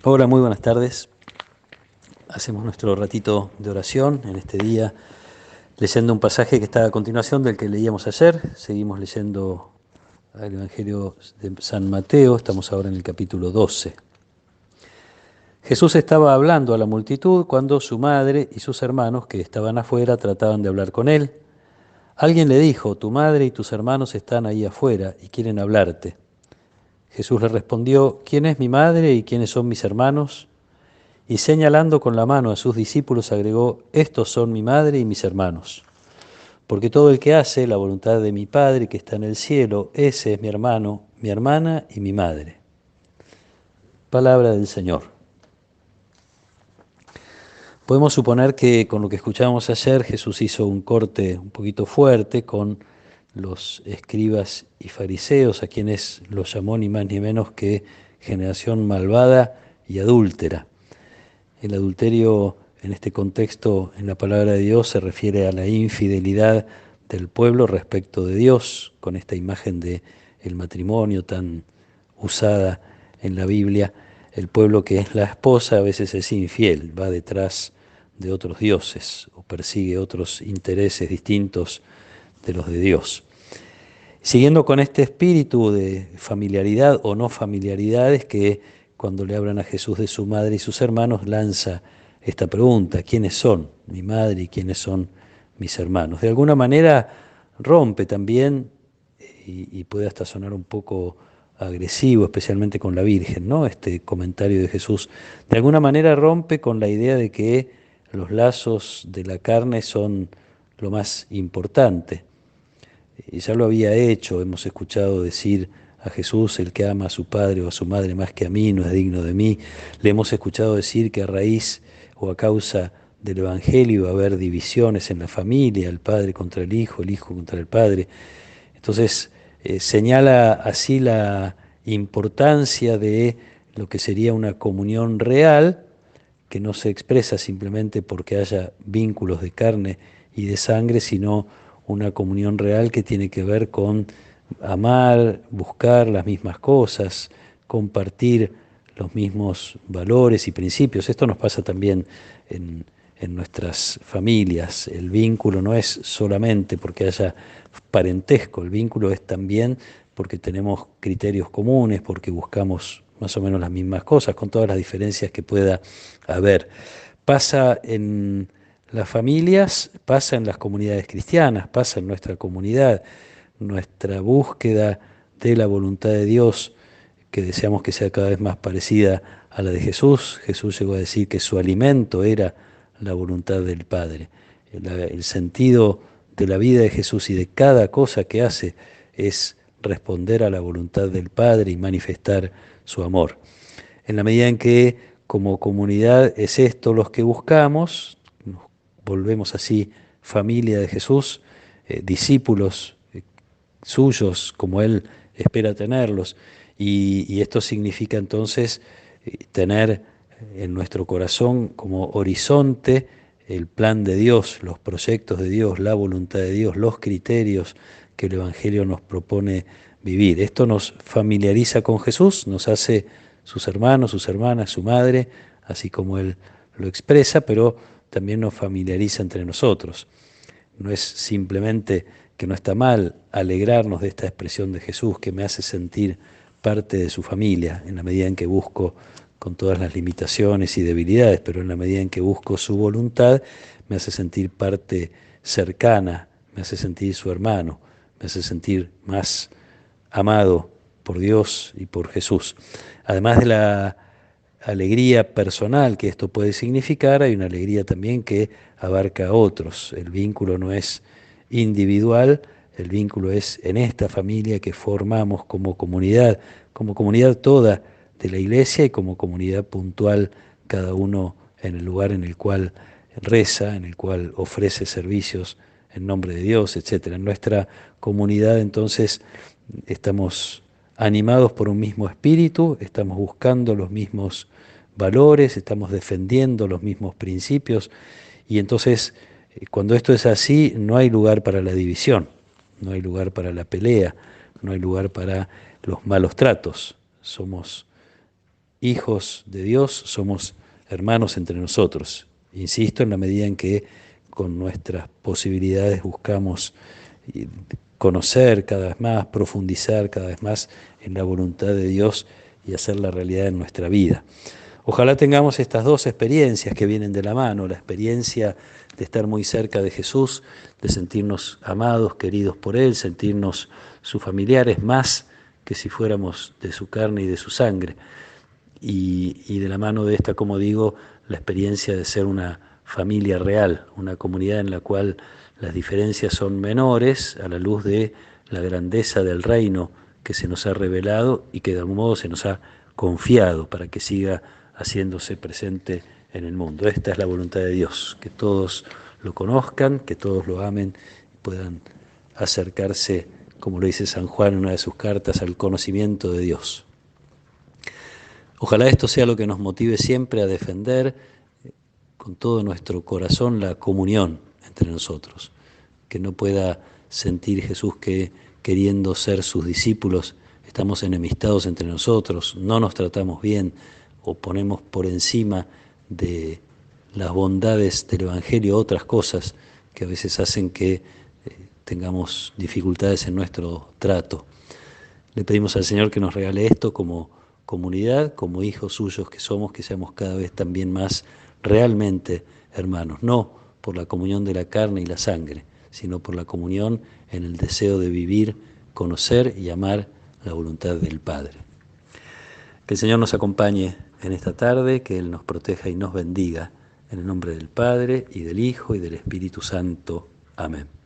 Hola, muy buenas tardes. Hacemos nuestro ratito de oración en este día, leyendo un pasaje que está a continuación del que leíamos ayer. Seguimos leyendo el Evangelio de San Mateo, estamos ahora en el capítulo 12. Jesús estaba hablando a la multitud cuando su madre y sus hermanos, que estaban afuera, trataban de hablar con él. Alguien le dijo: tu madre y tus hermanos están ahí afuera y quieren hablarte. Jesús le respondió: ¿quién es mi madre y quiénes son mis hermanos? Y señalando con la mano a sus discípulos agregó: estos son mi madre y mis hermanos. Porque todo el que hace la voluntad de mi Padre que está en el cielo, ese es mi hermano, mi hermana y mi madre. Palabra del Señor. Podemos suponer que con lo que escuchamos ayer Jesús hizo un corte un poquito fuerte con los escribas y fariseos, a quienes los llamó ni más ni menos que generación malvada y adúltera. El adulterio en este contexto en la palabra de Dios se refiere a la infidelidad del pueblo respecto de Dios, con esta imagen de el matrimonio tan usada en la Biblia. El pueblo que es la esposa a veces es infiel, va detrás de otros dioses o persigue otros intereses distintos de los de Dios. Siguiendo con este espíritu de familiaridad o no familiaridad, es que cuando le hablan a Jesús de su madre y sus hermanos, lanza esta pregunta: ¿quiénes son mi madre y quiénes son mis hermanos? De alguna manera rompe también, y puede hasta sonar un poco agresivo, especialmente con la Virgen, ¿no? Este comentario de Jesús, de alguna manera rompe con la idea de que los lazos de la carne son lo más importante. Y ya lo había hecho, hemos escuchado decir a Jesús: el que ama a su padre o a su madre más que a mí no es digno de mí. Le hemos escuchado decir que a raíz o a causa del Evangelio va a haber divisiones en la familia, el padre contra el hijo contra el padre. Entonces señala así la importancia de lo que sería una comunión real, que no se expresa simplemente porque haya vínculos de carne y de sangre, sino una comunión real que tiene que ver con amar, buscar las mismas cosas, compartir los mismos valores y principios. Esto nos pasa también en nuestras familias. El vínculo no es solamente porque haya parentesco, el vínculo es también porque tenemos criterios comunes, porque buscamos más o menos las mismas cosas, con todas las diferencias que pueda haber. Pasa en las familias, pasa en las comunidades cristianas, pasa en nuestra comunidad. Nuestra búsqueda de la voluntad de Dios, que deseamos que sea cada vez más parecida a la de Jesús. Jesús llegó a decir que su alimento era la voluntad del Padre. El sentido de la vida de Jesús y de cada cosa que hace es responder a la voluntad del Padre y manifestar su amor. En la medida en que como comunidad es esto los que buscamos, nos volvemos así familia de Jesús, discípulos suyos como Él espera tenerlos. Y esto significa entonces tener en nuestro corazón como horizonte el plan de Dios, los proyectos de Dios, la voluntad de Dios, los criterios que el Evangelio nos propone vivir. Esto nos familiariza con Jesús, nos hace sus hermanos, sus hermanas, su madre, así como Él lo expresa, pero también nos familiariza entre nosotros. No es simplemente que no está mal alegrarnos de esta expresión de Jesús que me hace sentir parte de su familia, en la medida en que busco, con todas las limitaciones y debilidades, pero en la medida en que busco su voluntad, me hace sentir parte cercana, me hace sentir su hermano, me hace sentir más amado por Dios y por Jesús. Además de la alegría personal que esto puede significar, hay una alegría también que abarca a otros. El vínculo no es individual, el vínculo es en esta familia que formamos como comunidad toda de la iglesia y como comunidad puntual, cada uno en el lugar en el cual reza, en el cual ofrece servicios en nombre de Dios, etc. En nuestra comunidad entonces estamos animados por un mismo espíritu, estamos buscando los mismos valores, estamos defendiendo los mismos principios, y entonces cuando esto es así no hay lugar para la división, no hay lugar para la pelea, no hay lugar para los malos tratos. Somos hijos de Dios, somos hermanos entre nosotros. Insisto, en la medida en que con nuestras posibilidades buscamos conocer cada vez más, profundizar cada vez más en la voluntad de Dios y hacerla realidad en nuestra vida. Ojalá tengamos estas dos experiencias que vienen de la mano, la experiencia de estar muy cerca de Jesús, de sentirnos amados, queridos por Él, sentirnos sus familiares, más que si fuéramos de su carne y de su sangre. Y de la mano de esta, como digo, la experiencia de ser una familia real, una comunidad en la cual las diferencias son menores a la luz de la grandeza del reino que se nos ha revelado y que de algún modo se nos ha confiado para que siga haciéndose presente en el mundo. Esta es la voluntad de Dios, que todos lo conozcan, que todos lo amen y puedan acercarse, como lo dice San Juan en una de sus cartas, al conocimiento de Dios. Ojalá esto sea lo que nos motive siempre a defender con todo nuestro corazón la comunión entre nosotros, que no pueda sentir Jesús que queriendo ser sus discípulos estamos enemistados entre nosotros, no nos tratamos bien o ponemos por encima de las bondades del Evangelio otras cosas que a veces hacen que tengamos dificultades en nuestro trato. Le pedimos al Señor que nos regale esto como comunidad, como hijos suyos que somos, que seamos cada vez también más realmente hermanos, no por la comunión de la carne y la sangre, sino por la comunión en el deseo de vivir, conocer y amar la voluntad del Padre. Que el Señor nos acompañe en esta tarde, que Él nos proteja y nos bendiga, en el nombre del Padre, y del Hijo, y del Espíritu Santo. Amén.